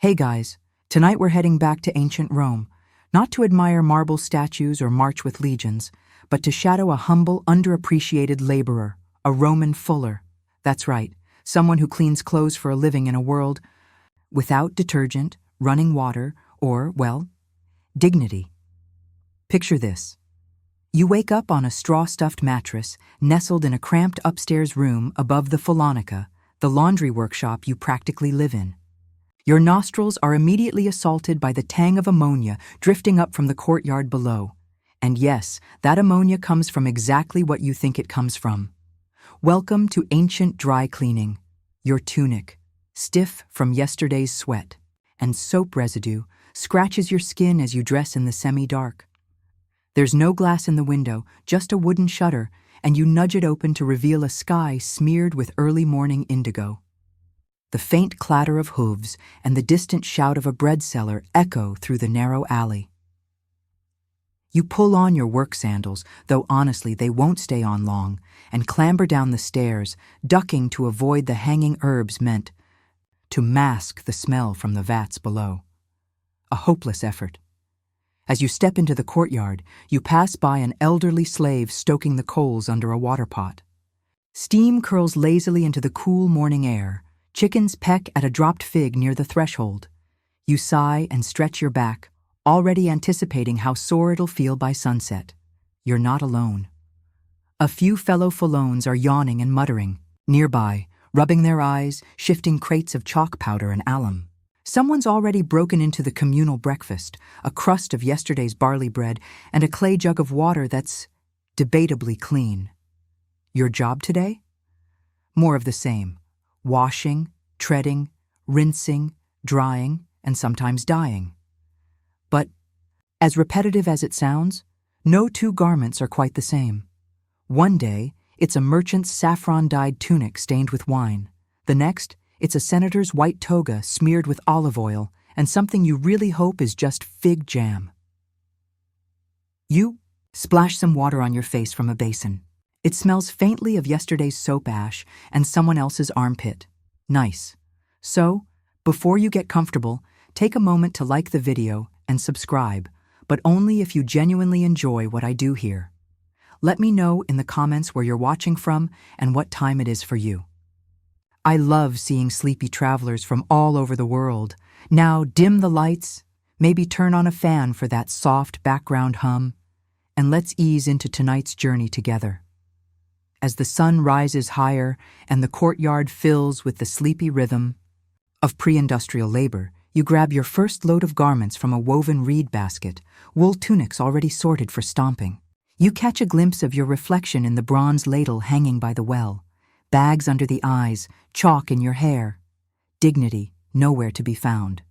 Hey guys, tonight we're heading back to ancient Rome, not to admire marble statues or march with legions, but to shadow a humble, underappreciated laborer, a Roman fuller. That's right, someone who cleans clothes for a living in a world without detergent, running water, or, well, dignity. Picture this. You wake up on a straw-stuffed mattress, nestled in a cramped upstairs room above the Fullonica, the laundry workshop you practically live in. Your nostrils are immediately assaulted by the tang of ammonia drifting up from the courtyard below. And yes, that ammonia comes from exactly what you think it comes from. Welcome to ancient dry cleaning. Your tunic, stiff from yesterday's sweat, and soap residue scratches your skin as you dress in the semi-dark. There's no glass in the window, just a wooden shutter, and you nudge it open to reveal a sky smeared with early morning indigo. The faint clatter of hooves and the distant shout of a bread seller echo through the narrow alley. You pull on your work sandals, though honestly they won't stay on long, and clamber down the stairs, ducking to avoid the hanging herbs meant to mask the smell from the vats below. A hopeless effort. As you step into the courtyard, you pass by an elderly slave stoking the coals under a water pot. Steam curls lazily into the cool morning air. Chickens peck at a dropped fig near the threshold. You sigh and stretch your back, already anticipating how sore it'll feel by sunset. You're not alone. A few fellow Fullones are yawning and muttering, nearby, rubbing their eyes, shifting crates of chalk powder and alum. Someone's already broken into the communal breakfast, a crust of yesterday's barley bread and a clay jug of water that's debatably clean. Your job today? More of the same. Washing, treading, rinsing, drying, and sometimes dyeing. But, as repetitive as it sounds, no two garments are quite the same. One day, it's a merchant's saffron-dyed tunic stained with wine. The next, it's a senator's white toga smeared with olive oil and something you really hope is just fig jam. You splash some water on your face from a basin. It smells faintly of yesterday's soap ash and someone else's armpit. Nice. So, before you get comfortable, take a moment to like the video and subscribe, but only if you genuinely enjoy what I do here. Let me know in the comments where you're watching from and what time it is for you. I love seeing sleepy travelers from all over the world. Now dim the lights, maybe turn on a fan for that soft background hum, and let's ease into tonight's journey together. As the sun rises higher and the courtyard fills with the sleepy rhythm of pre-industrial labor, you grab your first load of garments from a woven reed basket, wool tunics already sorted for stomping. You catch a glimpse of your reflection in the bronze ladle hanging by the well, bags under the eyes, chalk in your hair, dignity nowhere to be found.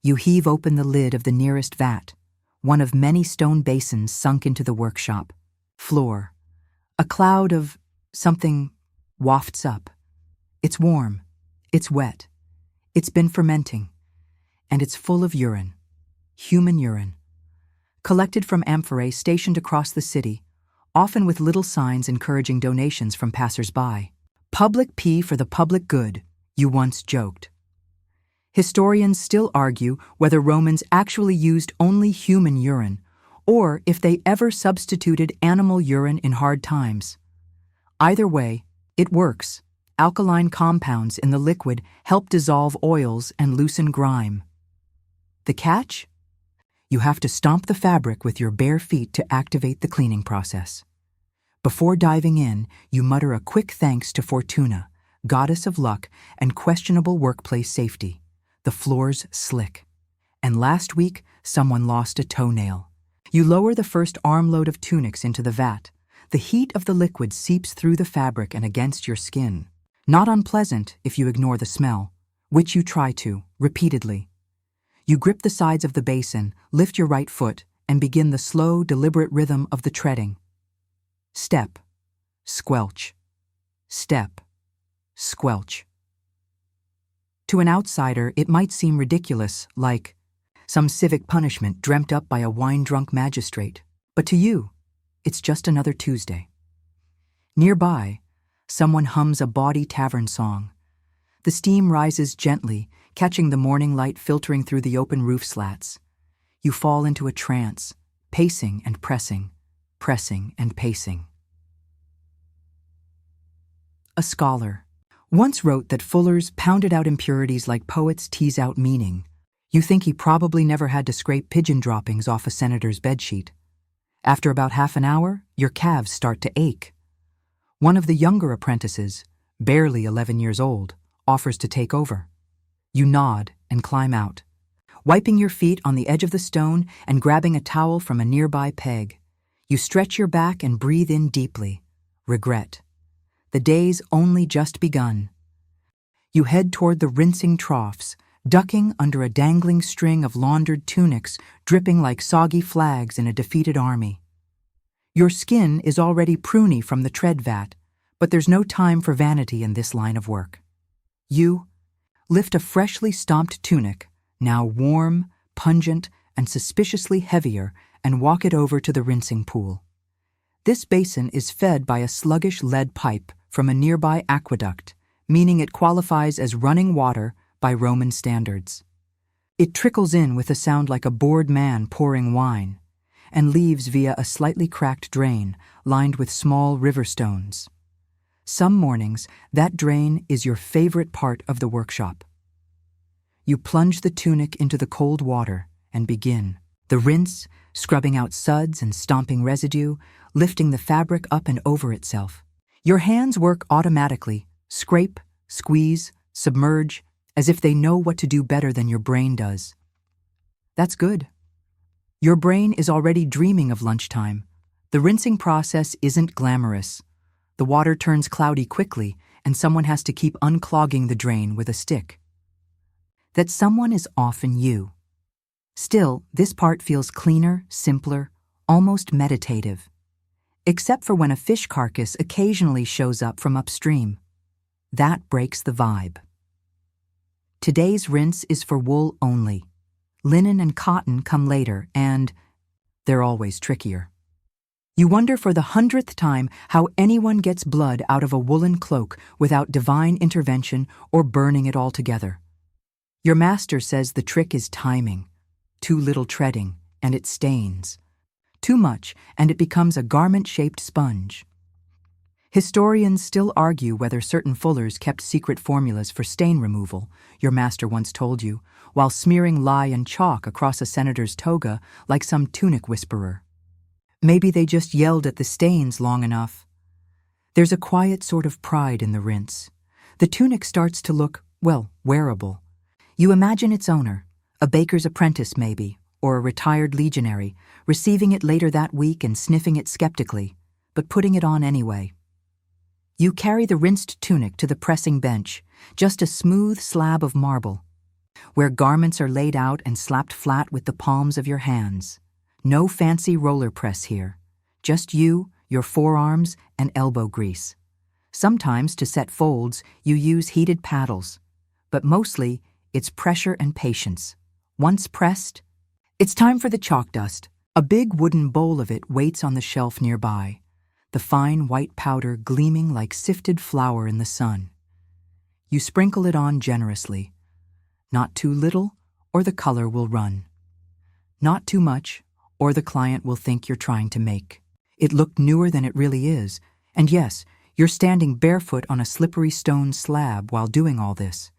You heave open the lid of the nearest vat, one of many stone basins sunk into the workshop floor. A cloud of something wafts up. It's warm, it's wet, it's been fermenting, and it's full of urine, human urine, collected from amphorae stationed across the city, often with little signs encouraging donations from passers-by. Public pee for the public good, you once joked. Historians still argue whether Romans actually used only human urine, or if they ever substituted animal urine in hard times. Either way, it works. Alkaline compounds in the liquid help dissolve oils and loosen grime. The catch? You have to stomp the fabric with your bare feet to activate the cleaning process. Before diving in, you mutter a quick thanks to Fortuna, goddess of luck and questionable workplace safety. The floor's slick. And last week, someone lost a toenail. You lower the first armload of tunics into the vat. The heat of the liquid seeps through the fabric and against your skin. Not unpleasant if you ignore the smell, which you try to, repeatedly. You grip the sides of the basin, lift your right foot, and begin the slow, deliberate rhythm of the treading. Step, squelch. Step, squelch. To an outsider, it might seem ridiculous, like some civic punishment dreamt up by a wine-drunk magistrate. But to you, it's just another Tuesday. Nearby, someone hums a bawdy tavern song. The steam rises gently, catching the morning light filtering through the open roof slats. You fall into a trance, pacing and pressing, pressing and pacing. A scholar once wrote that Fuller's pounded out impurities like poets tease out meaning. You think he probably never had to scrape pigeon droppings off a senator's bedsheet. After about half an hour, your calves start to ache. One of the younger apprentices, barely 11 years old, offers to take over. You nod and climb out, wiping your feet on the edge of the stone and grabbing a towel from a nearby peg. You stretch your back and breathe in deeply. Regret. The day's only just begun. You head toward the rinsing troughs, ducking under a dangling string of laundered tunics dripping like soggy flags in a defeated army. Your skin is already pruny from the tread vat, but there's no time for vanity in this line of work. You lift a freshly stomped tunic, now warm, pungent, and suspiciously heavier, and walk it over to the rinsing pool. This basin is fed by a sluggish lead pipe from a nearby aqueduct, meaning it qualifies as running water by Roman standards. It trickles in with a sound like a bored man pouring wine, and leaves via a slightly cracked drain lined with small river stones. Some mornings, that drain is your favorite part of the workshop. You plunge the tunic into the cold water and begin. The rinse, scrubbing out suds and stomping residue, lifting the fabric up and over itself. Your hands work automatically, scrape, squeeze, submerge, as if they know what to do better than your brain does. That's good. Your brain is already dreaming of lunchtime. The rinsing process isn't glamorous. The water turns cloudy quickly, and someone has to keep unclogging the drain with a stick. That someone is often you. Still, this part feels cleaner, simpler, almost meditative. Except for when a fish carcass occasionally shows up from upstream. That breaks the vibe. Today's rinse is for wool only. Linen and cotton come later, and they're always trickier. You wonder for the 100th time how anyone gets blood out of a woolen cloak without divine intervention or burning it all together. Your master says the trick is timing. Too little treading, and it stains. Too much, and it becomes a garment-shaped sponge. Historians still argue whether certain fullers kept secret formulas for stain removal, your master once told you, while smearing lye and chalk across a senator's toga like some tunic whisperer. Maybe they just yelled at the stains long enough. There's a quiet sort of pride in the rinse. The tunic starts to look, well, wearable. You imagine its owner, a baker's apprentice maybe, or a retired legionary, receiving it later that week and sniffing it skeptically, but putting it on anyway. You carry the rinsed tunic to the pressing bench, just a smooth slab of marble, where garments are laid out and slapped flat with the palms of your hands. No fancy roller press here. Just you, your forearms, and elbow grease. Sometimes, to set folds, you use heated paddles. But mostly, it's pressure and patience. Once pressed, it's time for the chalk dust. A big wooden bowl of it waits on the shelf nearby, the fine white powder gleaming like sifted flour in the sun. You sprinkle it on generously. Not too little, or the color will run. Not too much, or the client will think you're trying to make it look newer than it really is. And yes, you're standing barefoot on a slippery stone slab while doing all this.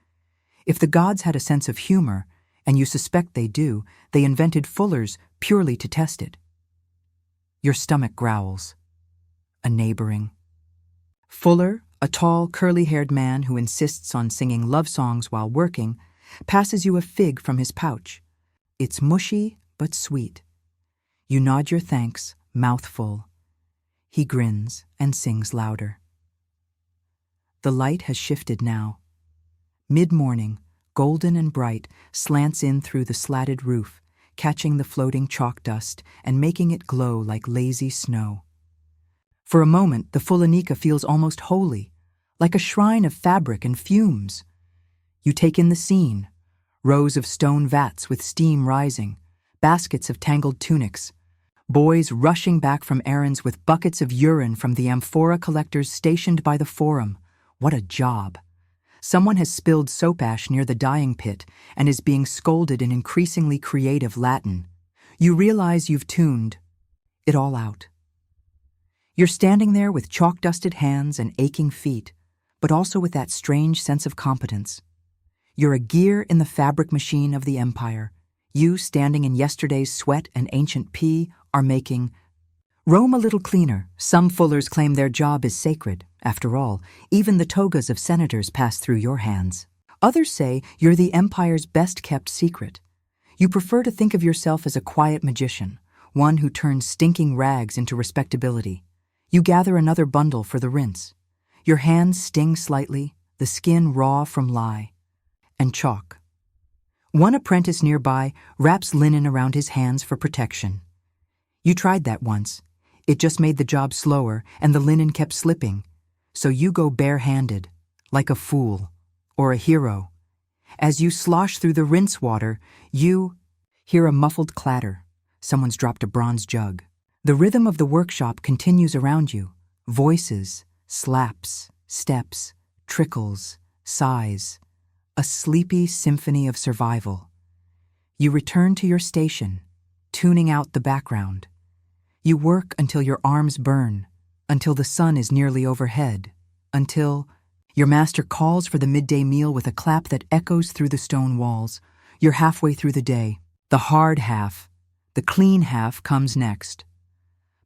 If the gods had a sense of humor, and you suspect they do, they invented fullers purely to test it. Your stomach growls. A neighboring fuller, a tall, curly-haired man who insists on singing love songs while working, passes you a fig from his pouch. It's mushy but sweet. You nod your thanks, mouth full. He grins and sings louder. The light has shifted now. Mid-morning, golden and bright, slants in through the slatted roof, catching the floating chalk dust and making it glow like lazy snow. For a moment, the Fullonica feels almost holy, like a shrine of fabric and fumes. You take in the scene. Rows of stone vats with steam rising, baskets of tangled tunics, boys rushing back from errands with buckets of urine from the amphora collectors stationed by the forum. What a job! Someone has spilled soap ash near the dyeing pit and is being scolded in increasingly creative Latin. You realize you've tuned it all out. You're standing there with chalk-dusted hands and aching feet, but also with that strange sense of competence. You're a gear in the fabric machine of the empire. You, standing in yesterday's sweat and ancient pee, are making Rome a little cleaner. Some fullers claim their job is sacred. After all, even the togas of senators pass through your hands. Others say you're the empire's best-kept secret. You prefer to think of yourself as a quiet magician, one who turns stinking rags into respectability. You gather another bundle for the rinse. Your hands sting slightly, the skin raw from lye and chalk. One apprentice nearby wraps linen around his hands for protection. You tried that once. It just made the job slower, and the linen kept slipping. So you go bare-handed, like a fool, or a hero. As you slosh through the rinse water, you hear a muffled clatter. Someone's dropped a bronze jug. The rhythm of the workshop continues around you. Voices, slaps, steps, trickles, sighs. A sleepy symphony of survival. You return to your station, tuning out the background. You work until your arms burn, until the sun is nearly overhead, until your master calls for the midday meal with a clap that echoes through the stone walls. You're halfway through the day. The hard half, the clean half comes next.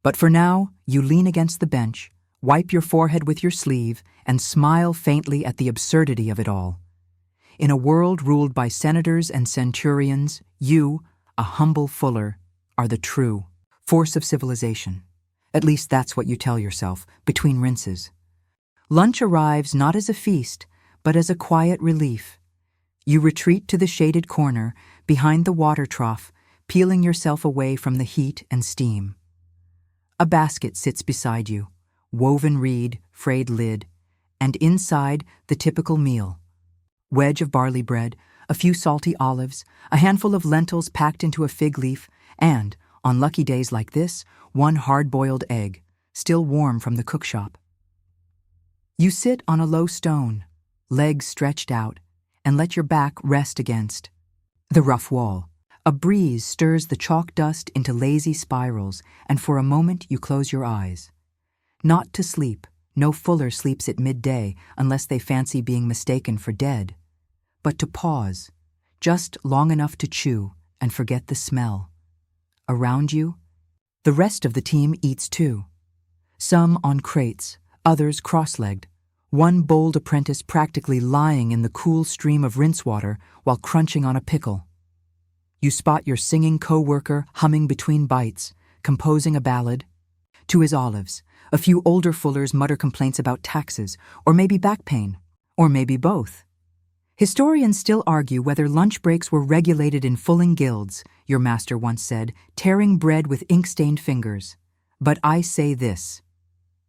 But for now, you lean against the bench, wipe your forehead with your sleeve, and smile faintly at the absurdity of it all. In a world ruled by senators and centurions, you, a humble fuller, are the true force of civilization. At least that's what you tell yourself, between rinses. Lunch arrives not as a feast, but as a quiet relief. You retreat to the shaded corner, behind the water trough, peeling yourself away from the heat and steam. A basket sits beside you, woven reed, frayed lid, and inside the typical meal. Wedge of barley bread, a few salty olives, a handful of lentils packed into a fig leaf, and, on lucky days like this, one hard-boiled egg, still warm from the cookshop. You sit on a low stone, legs stretched out, and let your back rest against the rough wall. A breeze stirs the chalk dust into lazy spirals, and for a moment you close your eyes. Not to sleep. No fuller sleeps at midday unless they fancy being mistaken for dead. But to pause, just long enough to chew and forget the smell. Around you, the rest of the team eats too. Some on crates, others cross-legged, one bold apprentice practically lying in the cool stream of rinse water while crunching on a pickle. You spot your singing co-worker humming between bites, composing a ballad. To his olives, a few older fullers mutter complaints about taxes, or maybe back pain, or maybe both. Historians still argue whether lunch breaks were regulated in fulling guilds, your master once said, tearing bread with ink-stained fingers. But I say this.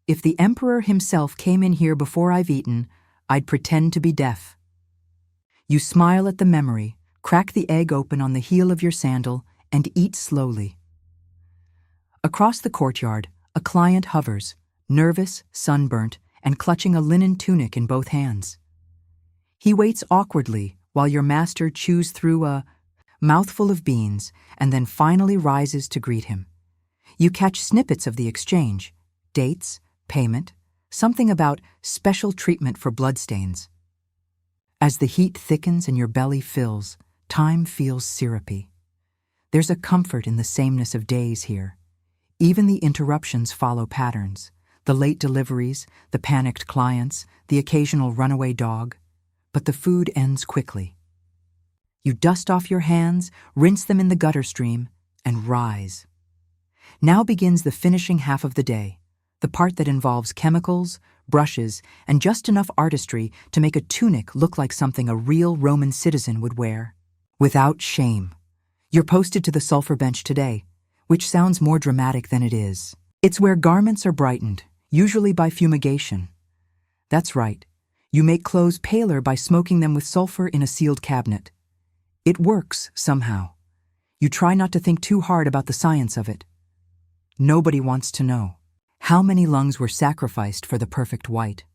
If the emperor himself came in here before I've eaten, I'd pretend to be deaf. You smile at the memory, crack the egg open on the heel of your sandal, and eat slowly. Across the courtyard, a client hovers, nervous, sunburnt, and clutching a linen tunic in both hands. He waits awkwardly while your master chews through a mouthful of beans and then finally rises to greet him. You catch snippets of the exchange, dates, payment, something about special treatment for bloodstains. As the heat thickens and your belly fills, time feels syrupy. There's a comfort in the sameness of days here. Even the interruptions follow patterns. The late deliveries, the panicked clients, the occasional runaway dog. But the food ends quickly. You dust off your hands, rinse them in the gutter stream, and rise. Now begins the finishing half of the day, the part that involves chemicals, brushes, and just enough artistry to make a tunic look like something a real Roman citizen would wear. Without shame. You're posted to the sulfur bench today, which sounds more dramatic than it is. It's where garments are brightened, usually by fumigation. That's right. You make clothes paler by smoking them with sulfur in a sealed cabinet. It works, somehow. You try not to think too hard about the science of it. Nobody wants to know. How many lungs were sacrificed for the perfect white?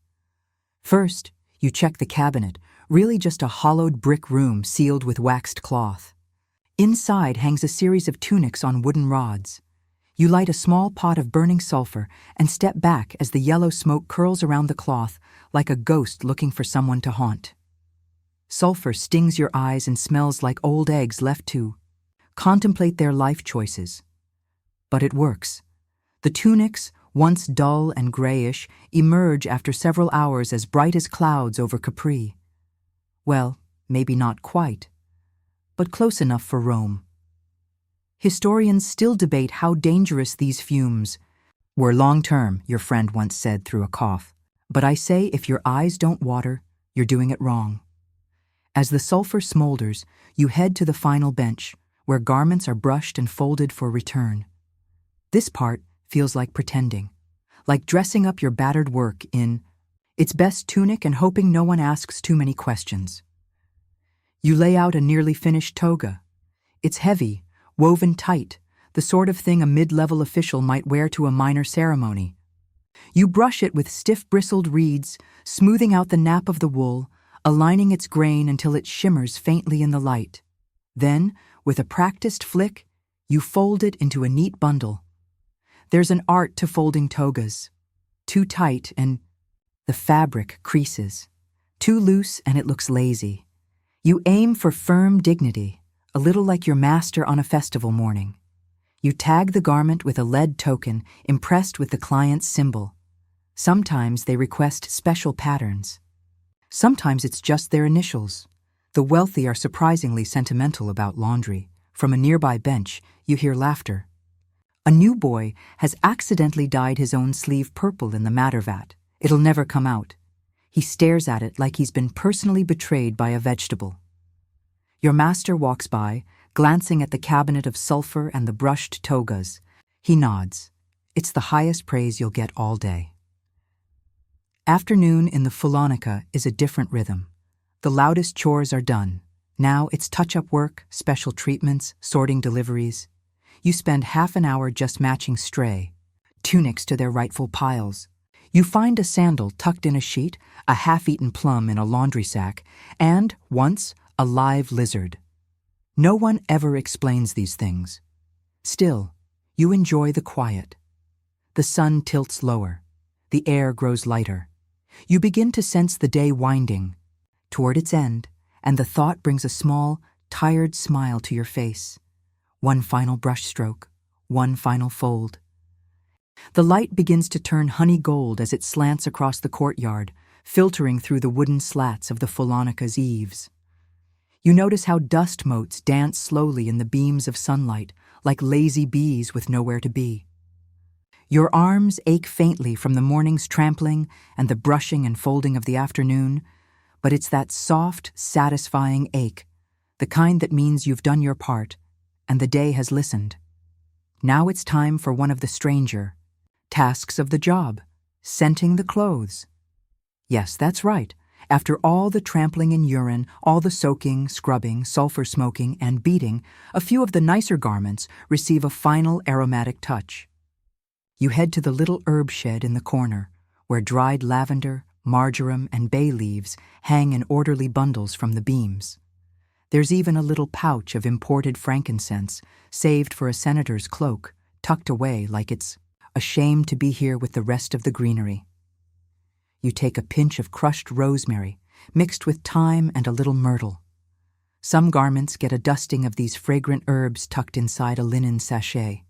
First, You check the cabinet, really just a hollowed brick room sealed with waxed cloth. Inside hangs a series of tunics on wooden rods. You light a small pot of burning sulfur and step back as the yellow smoke curls around the cloth like a ghost looking for someone to haunt. Sulfur stings your eyes and smells like old eggs left to contemplate their life choices. But it works. The tunics, once dull and grayish, emerge after several hours as bright as clouds over Capri. Well, maybe not quite, but close enough for Rome. Historians still debate how dangerous these fumes were long-term, your friend once said through a cough. But I say if your eyes don't water, you're doing it wrong. As the sulfur smolders, you head to the final bench, where garments are brushed and folded for return. This part feels like pretending, like dressing up your battered work in its best tunic and hoping no one asks too many questions. You lay out a nearly finished toga. It's heavy, woven tight, the sort of thing a mid-level official might wear to a minor ceremony. You brush it with stiff bristled reeds, smoothing out the nap of the wool, aligning its grain until it shimmers faintly in the light. Then, with a practiced flick, you fold it into a neat bundle. There's an art to folding togas. Too tight and the fabric creases. Too loose and it looks lazy. You aim for firm dignity, a little like your master on a festival morning. You tag the garment with a lead token impressed with the client's symbol. Sometimes they request special patterns. Sometimes it's just their initials. The wealthy are surprisingly sentimental about laundry. From a nearby bench, you hear laughter. A new boy has accidentally dyed his own sleeve purple in the madder vat. It'll never come out. He stares at it like he's been personally betrayed by a vegetable. Your master walks by, glancing at the cabinet of sulfur and the brushed togas. He nods. It's the highest praise you'll get all day. Afternoon in the Fullonica is a different rhythm. The loudest chores are done. Now it's touch-up work, special treatments, sorting deliveries. You spend half an hour just matching stray tunics to their rightful piles. You find a sandal tucked in a sheet, a half-eaten plum in a laundry sack, and, once, a live lizard. No one ever explains these things. Still, you enjoy the quiet. The sun tilts lower. The air grows lighter. You begin to sense the day winding toward its end, and the thought brings a small, tired smile to your face. One final brush stroke, one final fold. The light begins to turn honey gold as it slants across the courtyard, filtering through the wooden slats of the Fullonica's eaves. You notice how dust motes dance slowly in the beams of sunlight, like lazy bees with nowhere to be. Your arms ache faintly from the morning's trampling and the brushing and folding of the afternoon, but it's that soft, satisfying ache, the kind that means you've done your part, and the day has listened. Now it's time for one of the stranger tasks of the job, scenting the clothes. Yes, that's right. After all the trampling in urine, all the soaking, scrubbing, sulfur smoking, and beating, a few of the nicer garments receive a final aromatic touch. You head to the little herb shed in the corner, where dried lavender, marjoram, and bay leaves hang in orderly bundles from the beams. There's even a little pouch of imported frankincense, saved for a senator's cloak, tucked away like it's ashamed to be here with the rest of the greenery. You take a pinch of crushed rosemary, mixed with thyme and a little myrtle. Some garments get a dusting of these fragrant herbs tucked inside a linen sachet.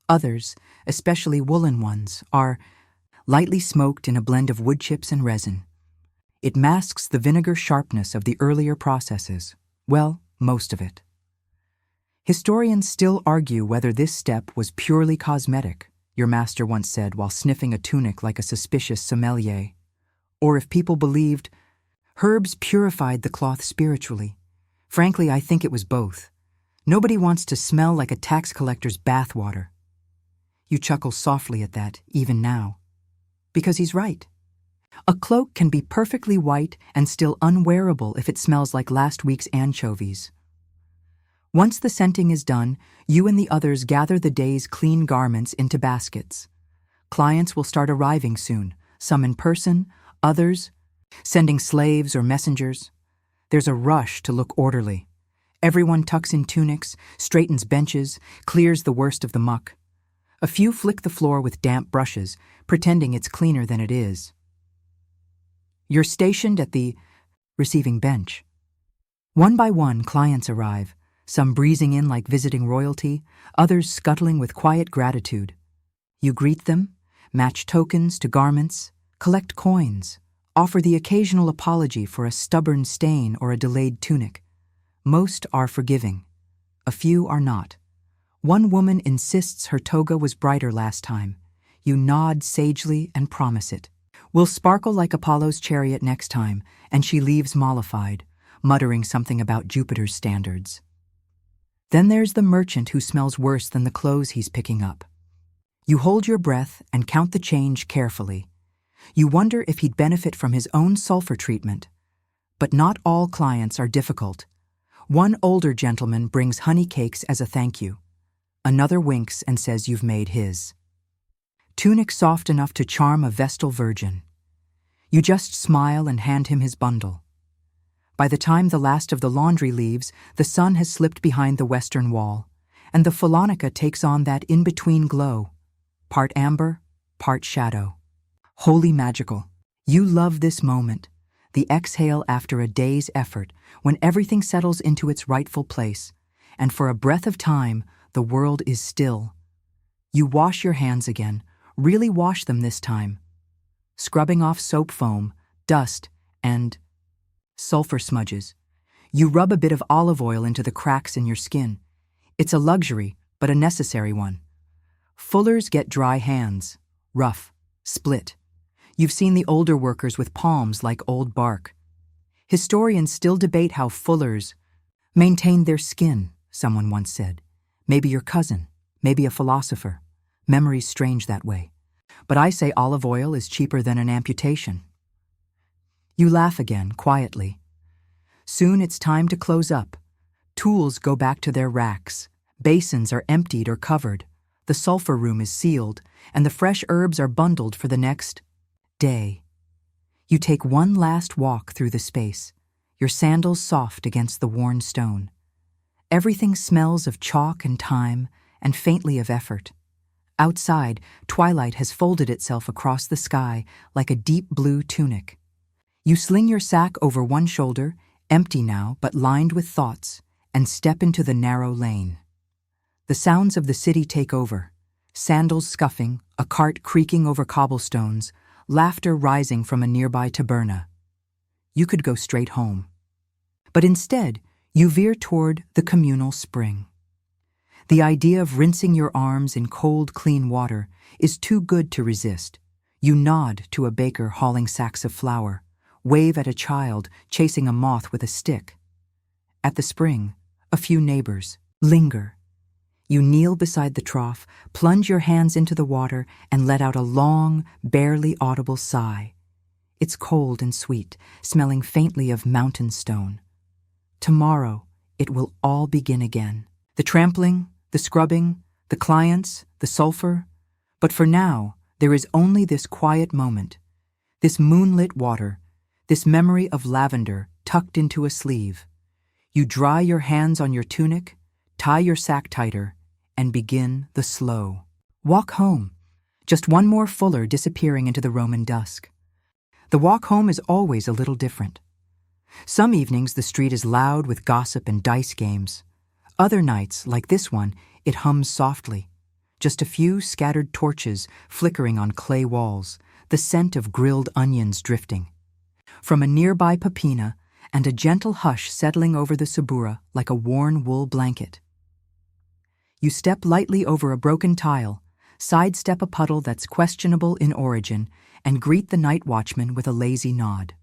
Others, especially woolen ones, are lightly smoked in a blend of wood chips and resin. It masks the vinegar sharpness of the earlier processes. Well, most of it. Historians still argue whether this step was purely cosmetic, your master once said while sniffing a tunic like a suspicious sommelier, or if people believed herbs purified the cloth spiritually. Frankly, I think it was both. Nobody wants to smell like a tax collector's bathwater. You chuckle softly at that, even now. Because he's right. A cloak can be perfectly white and still unwearable if it smells like last week's anchovies. Once the scenting is done, you and the others gather the day's clean garments into baskets. Clients will start arriving soon, some in person, others Sending slaves or messengers. There's a rush to look orderly. Everyone tucks in tunics, straightens benches, clears the worst of the muck. A few flick the floor with damp brushes, pretending it's cleaner than it is. You're stationed at the receiving bench. One by one, clients arrive, some breezing in like visiting royalty, others scuttling with quiet gratitude. You greet them, match tokens to garments, collect coins, offer the occasional apology for a stubborn stain or a delayed tunic. Most are forgiving. A few are not. One woman insists her toga was brighter last time. You nod sagely and promise it. We'll sparkle like Apollo's chariot next time, and she leaves mollified, muttering something about Jupiter's standards. Then there's the merchant who smells worse than the clothes he's picking up. You hold your breath and count the change carefully. You wonder if he'd benefit from his own sulfur treatment. But not all clients are difficult. One older gentleman brings honey cakes as a thank you. Another winks and says you've made his. Tunic soft enough to charm a Vestal virgin. You just smile and hand him his bundle. By the time the last of the laundry leaves, the sun has slipped behind the western wall, and the Fullonica takes on that in-between glow, part amber, part shadow. Wholly magical. You love this moment, the exhale after a day's effort, when everything settles into its rightful place, and for a breath of time, the world is still. You wash your hands again, really wash them this time, scrubbing off soap foam, dust, and sulfur smudges. You rub a bit of olive oil into the cracks in your skin. It's a luxury, but a necessary one. Fullers get dry hands, rough, split. You've seen the older workers with palms like old bark. Historians still debate how fullers maintained their skin, someone once said. Maybe your cousin, maybe a philosopher. Memory's strange that way. But I say olive oil is cheaper than an amputation. You laugh again, quietly. Soon it's time to close up. Tools go back to their racks. Basins are emptied or covered. The sulfur room is sealed, and the fresh herbs are bundled for the next day. You take one last walk through the space, your sandals soft against the worn stone. Everything smells of chalk and time, and faintly of effort. Outside, twilight has folded itself across the sky like a deep blue tunic. You sling your sack over one shoulder, empty now but lined with thoughts, and step into the narrow lane. The sounds of the city take over, sandals scuffing, a cart creaking over cobblestones, laughter rising from a nearby taberna. You could go straight home. But instead, you veer toward the communal spring. The idea of rinsing your arms in cold, clean water is too good to resist. You nod to a baker hauling sacks of flour, wave at a child chasing a moth with a stick. At the spring, a few neighbors linger. You kneel beside the trough, plunge your hands into the water, and let out a long, barely audible sigh. It's cold and sweet, smelling faintly of mountain stone. Tomorrow, it will all begin again. The trampling, the scrubbing, the clients, the sulfur. But for now, there is only this quiet moment, this moonlit water, this memory of lavender tucked into a sleeve. You dry your hands on your tunic, tie your sack tighter, and begin the slow walk home. Just one more fuller disappearing into the Roman dusk. The walk home is always a little different. Some evenings the street is loud with gossip and dice games. Other nights, like this one, it hums softly. Just a few scattered torches flickering on clay walls, the scent of grilled onions drifting. From a nearby papina, and a gentle hush settling over the subura like a worn wool blanket. You step lightly over a broken tile, sidestep a puddle that's questionable in origin, and greet the night watchman with a lazy nod.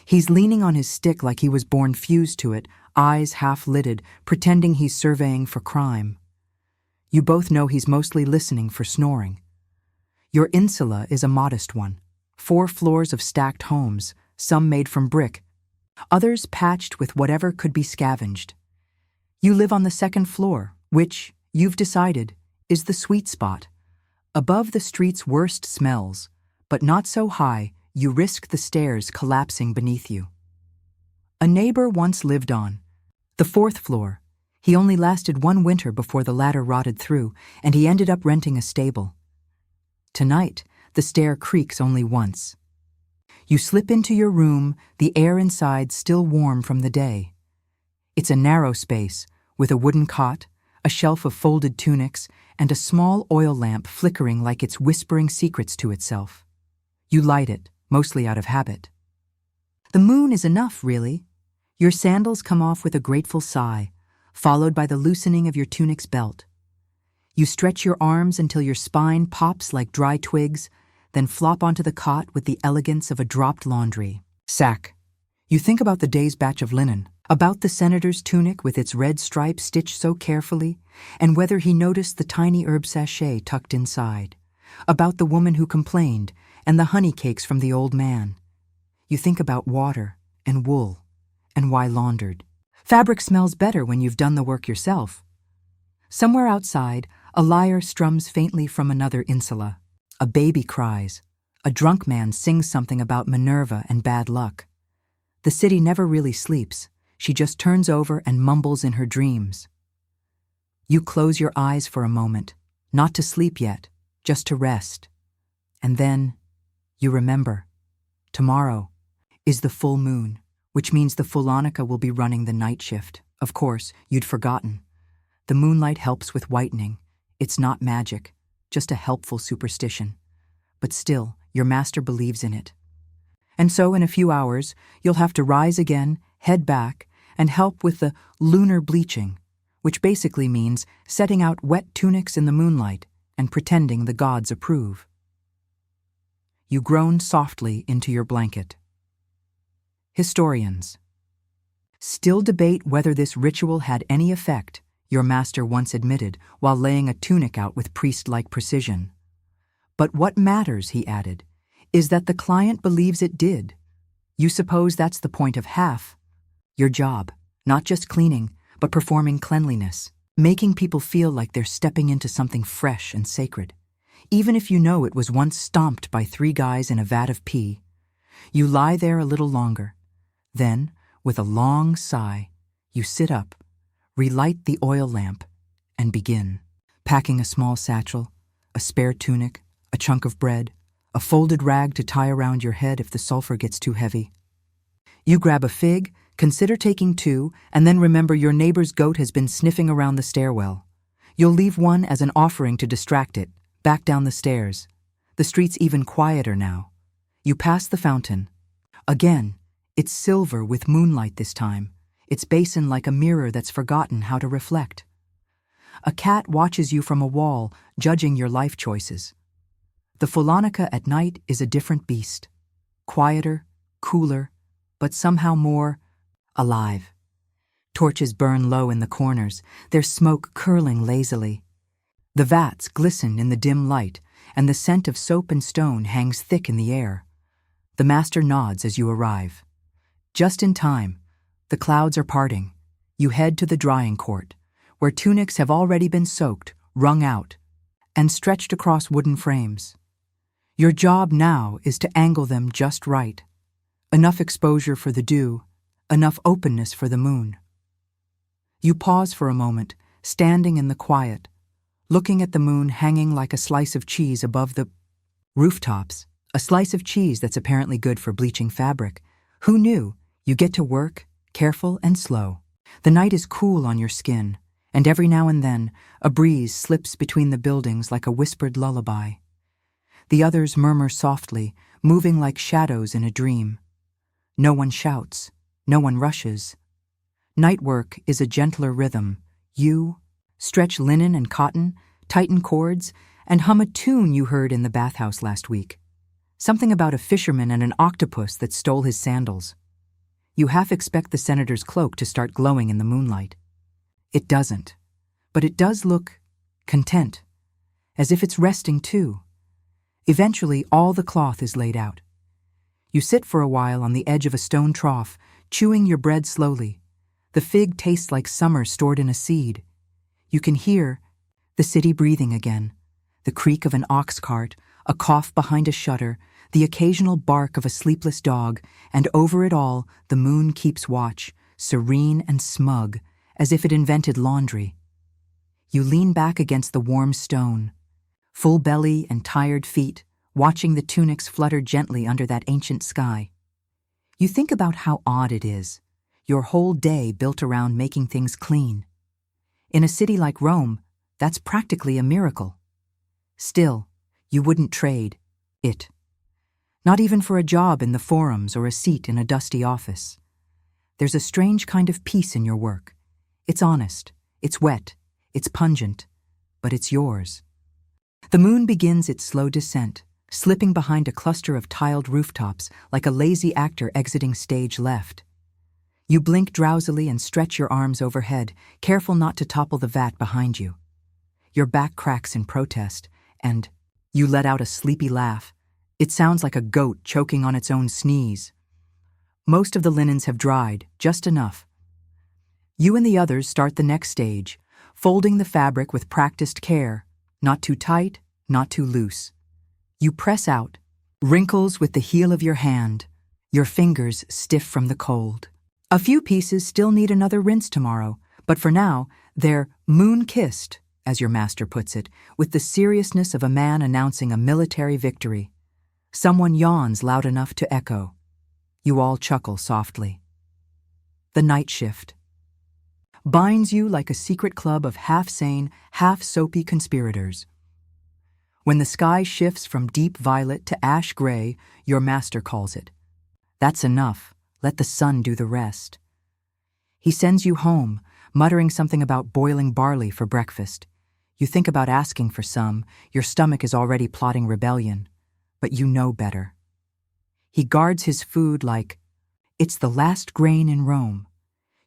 He's leaning on his stick like he was born fused to it, eyes half-lidded, pretending he's surveying for crime. You both know he's mostly listening for snoring. Your insula is a modest one. 4 floors of stacked homes, some made from brick, others patched with whatever could be scavenged. You live on the 2nd floor, which, you've decided, is the sweet spot. Above the street's worst smells, but not so high you risk the stairs collapsing beneath you. A neighbor once lived on the fourth floor. He only lasted one winter before the ladder rotted through, and he ended up renting a stable. Tonight, the stair creaks only once. You slip into your room, the air inside still warm from the day. It's a narrow space, with a wooden cot, a shelf of folded tunics, and a small oil lamp flickering like it's whispering secrets to itself. You light it, mostly out of habit. The moon is enough, really. Your sandals come off with a grateful sigh, followed by the loosening of your tunic's belt. You stretch your arms until your spine pops like dry twigs, then flop onto the cot with the elegance of a dropped laundry sack. You think about the day's batch of linen, about the senator's tunic with its red stripe stitched so carefully, and whether he noticed the tiny herb sachet tucked inside, about the woman who complained and the honey cakes from the old man. You think about water and wool and why laundered. Fabric smells better when you've done the work yourself. Somewhere outside, a lyre strums faintly from another insula. A baby cries. A drunk man sings something about Minerva and bad luck. The city never really sleeps. She just turns over and mumbles in her dreams. You close your eyes for a moment, not to sleep yet, just to rest. And then you remember. Tomorrow is the full moon, which means the Fullonica will be running the night shift. Of course, you'd forgotten. The moonlight helps with whitening. It's not magic, just a helpful superstition. But still, your master believes in it. And so in a few hours, you'll have to rise again, head back, and help with the lunar bleaching, which basically means setting out wet tunics in the moonlight and pretending the gods approve. You groan softly into your blanket. Historians still debate whether this ritual had any effect, your master once admitted, while laying a tunic out with priest-like precision. But what matters, he added, is that the client believes it did. You suppose that's the point of half your job, not just cleaning, but performing cleanliness, making people feel like they're stepping into something fresh and sacred. Even if you know it was once stomped by 3 guys in a vat of pee, you lie there a little longer. Then, with a long sigh, you sit up, relight the oil lamp, and begin. Packing a small satchel, a spare tunic, a chunk of bread, a folded rag to tie around your head if the sulfur gets too heavy. You grab a fig, consider taking 2, and then remember your neighbor's goat has been sniffing around the stairwell. You'll leave one as an offering to distract it, back down the stairs. The street's even quieter now. You pass the fountain. Again, it's silver with moonlight this time, its basin like a mirror that's forgotten how to reflect. A cat watches you from a wall, judging your life choices. The Fullonica at night is a different beast. Quieter, cooler, but somehow more alive. Torches burn low in the corners, their smoke curling lazily. The vats glisten in the dim light, and the scent of soap and stone hangs thick in the air. The master nods as you arrive. Just in time, the clouds are parting. You head to the drying court, where tunics have already been soaked, wrung out, and stretched across wooden frames. Your job now is to angle them just right. Enough exposure for the dew, enough openness for the moon. You pause for a moment, standing in the quiet, looking at the moon hanging like a slice of cheese above the rooftops, a slice of cheese that's apparently good for bleaching fabric. Who knew? You get to work, careful and slow. The night is cool on your skin, and every now and then, a breeze slips between the buildings like a whispered lullaby. The others murmur softly, moving like shadows in a dream. No one shouts, no one rushes. Night work is a gentler rhythm. You stretch linen and cotton, tighten cords, and hum a tune you heard in the bathhouse last week. Something about a fisherman and an octopus that stole his sandals. You half expect the senator's cloak to start glowing in the moonlight. It doesn't, but it does look content, as if it's resting too. Eventually, all the cloth is laid out. You sit for a while on the edge of a stone trough, chewing your bread slowly. The fig tastes like summer stored in a seed. You can hear the city breathing again, the creak of an ox cart, a cough behind a shutter, the occasional bark of a sleepless dog, and over it all, the moon keeps watch, serene and smug, as if it invented laundry. You lean back against the warm stone, full belly and tired feet, watching the tunics flutter gently under that ancient sky. You think about how odd it is, your whole day built around making things clean. In a city like Rome, that's practically a miracle. Still, you wouldn't trade it. Not even for a job in the forums or a seat in a dusty office. There's a strange kind of peace in your work. It's honest, it's wet, it's pungent, but it's yours. The moon begins its slow descent, slipping behind a cluster of tiled rooftops like a lazy actor exiting stage left. You blink drowsily and stretch your arms overhead, careful not to topple the vat behind you. Your back cracks in protest, and you let out a sleepy laugh. It sounds like a goat choking on its own sneeze. Most of the linens have dried, just enough. You and the others start the next stage, folding the fabric with practiced care, not too tight, not too loose. You press out, wrinkles with the heel of your hand, your fingers stiff from the cold. A few pieces still need another rinse tomorrow, but for now, they're moon-kissed, as your master puts it, with the seriousness of a man announcing a military victory. Someone yawns loud enough to echo. You all chuckle softly. The night shift binds you like a secret club of half-sane, half-soapy conspirators. When the sky shifts from deep violet to ash gray, your master calls it. That's enough. Let the sun do the rest. He sends you home, muttering something about boiling barley for breakfast. You think about asking for some, your stomach is already plotting rebellion, but you know better. He guards his food like, it's the last grain in Rome.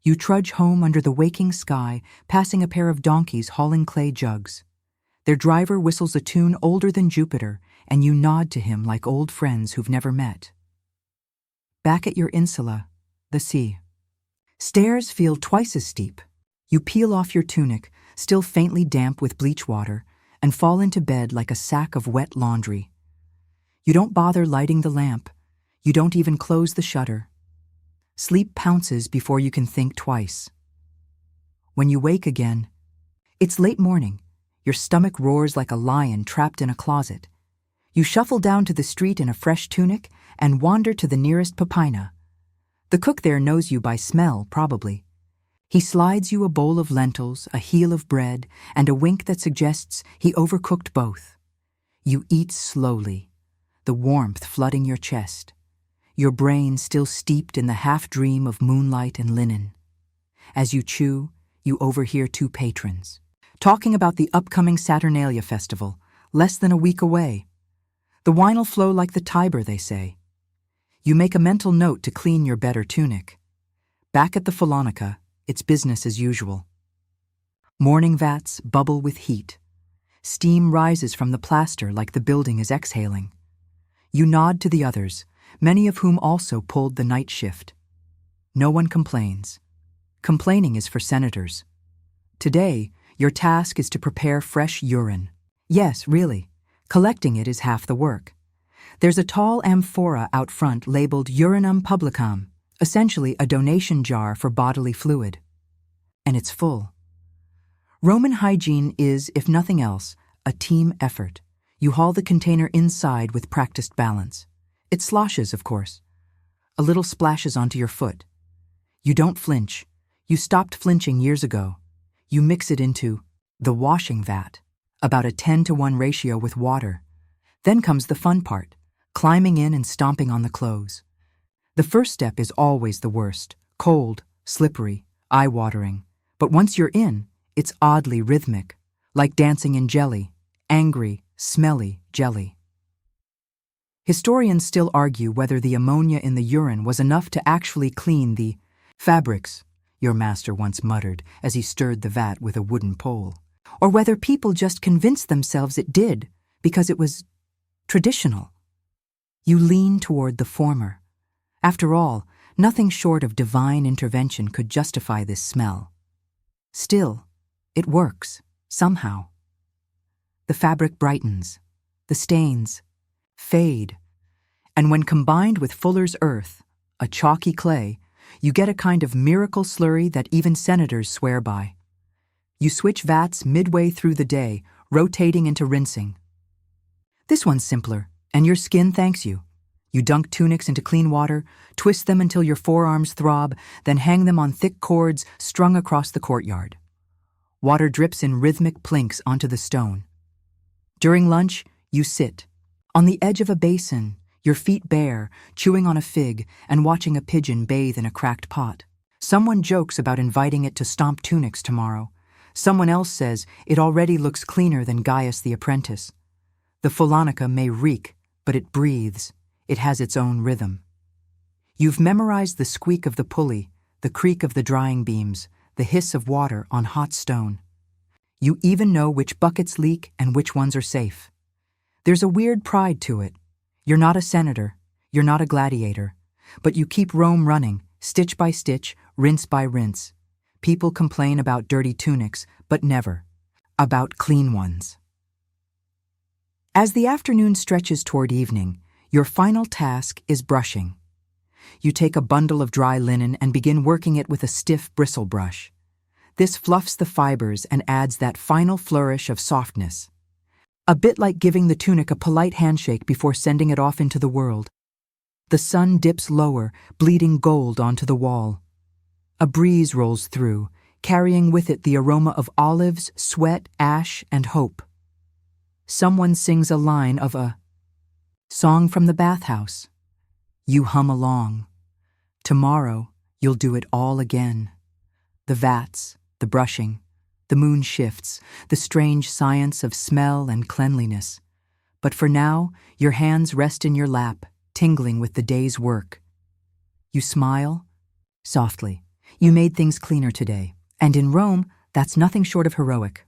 You trudge home under the waking sky, passing a pair of donkeys hauling clay jugs. Their driver whistles a tune older than Jupiter, and you nod to him like old friends who've never met. Back at your insula, the sea. Stairs feel twice as steep. You peel off your tunic, still faintly damp with bleach water, and fall into bed like a sack of wet laundry. You don't bother lighting the lamp. You don't even close the shutter. Sleep pounces before you can think twice. When you wake again, it's late morning. Your stomach roars like a lion trapped in a closet. You shuffle down to the street in a fresh tunic and wander to the nearest papina. The cook there knows you by smell, probably. He slides you a bowl of lentils, a heel of bread, and a wink that suggests he overcooked both. You eat slowly, the warmth flooding your chest, your brain still steeped in the half-dream of moonlight and linen. As you chew, you overhear two patrons, talking about the upcoming Saturnalia festival, less than a week away. The wine'll flow like the Tiber, they say. You make a mental note to clean your better tunic. Back at the Fullonica, it's business as usual. Morning vats bubble with heat. Steam rises from the plaster like the building is exhaling. You nod to the others, many of whom also pulled the night shift. No one complains. Complaining is for senators. Today, your task is to prepare fresh urine. Yes, really. Collecting it is half the work. There's a tall amphora out front labeled urinum publicum, essentially a donation jar for bodily fluid. And it's full. Roman hygiene is, if nothing else, a team effort. You haul the container inside with practiced balance. It sloshes, of course. A little splashes onto your foot. You don't flinch. You stopped flinching years ago. You mix it into the washing vat, about a 10-to-1 ratio with water. Then comes the fun part, climbing in and stomping on the clothes. The first step is always the worst, cold, slippery, eye-watering. But once you're in, it's oddly rhythmic, like dancing in jelly, angry, smelly jelly. Historians still argue whether the ammonia in the urine was enough to actually clean the fabrics, your master once muttered as he stirred the vat with a wooden pole, or whether people just convinced themselves it did because it was traditional. You lean toward the former. After all, nothing short of divine intervention could justify this smell. Still, it works, somehow. The fabric brightens, the stains fade, And when combined with Fuller's earth, a chalky clay, you get a kind of miracle slurry that even senators swear by. You switch vats midway through the day, rotating into rinsing. This one's simpler, and your skin thanks you. You dunk tunics into clean water, twist them until your forearms throb, then hang them on thick cords strung across the courtyard. Water drips in rhythmic plinks onto the stone. During lunch, you sit, on the edge of a basin, your feet bare, chewing on a fig and watching a pigeon bathe in a cracked pot. Someone jokes about inviting it to stomp tunics tomorrow. Someone else says it already looks cleaner than Gaius the apprentice. The Fullonica may reek, but it breathes. It has its own rhythm. You've memorized the squeak of the pulley, the creak of the drying beams, the hiss of water on hot stone. You even know which buckets leak and which ones are safe. There's a weird pride to it. You're not a senator, you're not a gladiator, but you keep Rome running, stitch by stitch, rinse by rinse. People complain about dirty tunics, but never about clean ones. As the afternoon stretches toward evening, your final task is brushing. You take a bundle of dry linen and begin working it with a stiff bristle brush. This fluffs the fibers and adds that final flourish of softness. A bit like giving the tunic a polite handshake before sending it off into the world. The sun dips lower, bleeding gold onto the wall. A breeze rolls through, carrying with it the aroma of olives, sweat, ash, and hope. Someone sings a line of a song from the bathhouse. You hum along. Tomorrow, you'll do it all again. The vats, the brushing, the moon shifts, the strange science of smell and cleanliness. But for now, your hands rest in your lap, tingling with the day's work. You smile, softly. You made things cleaner today, and in Rome, that's nothing short of heroic.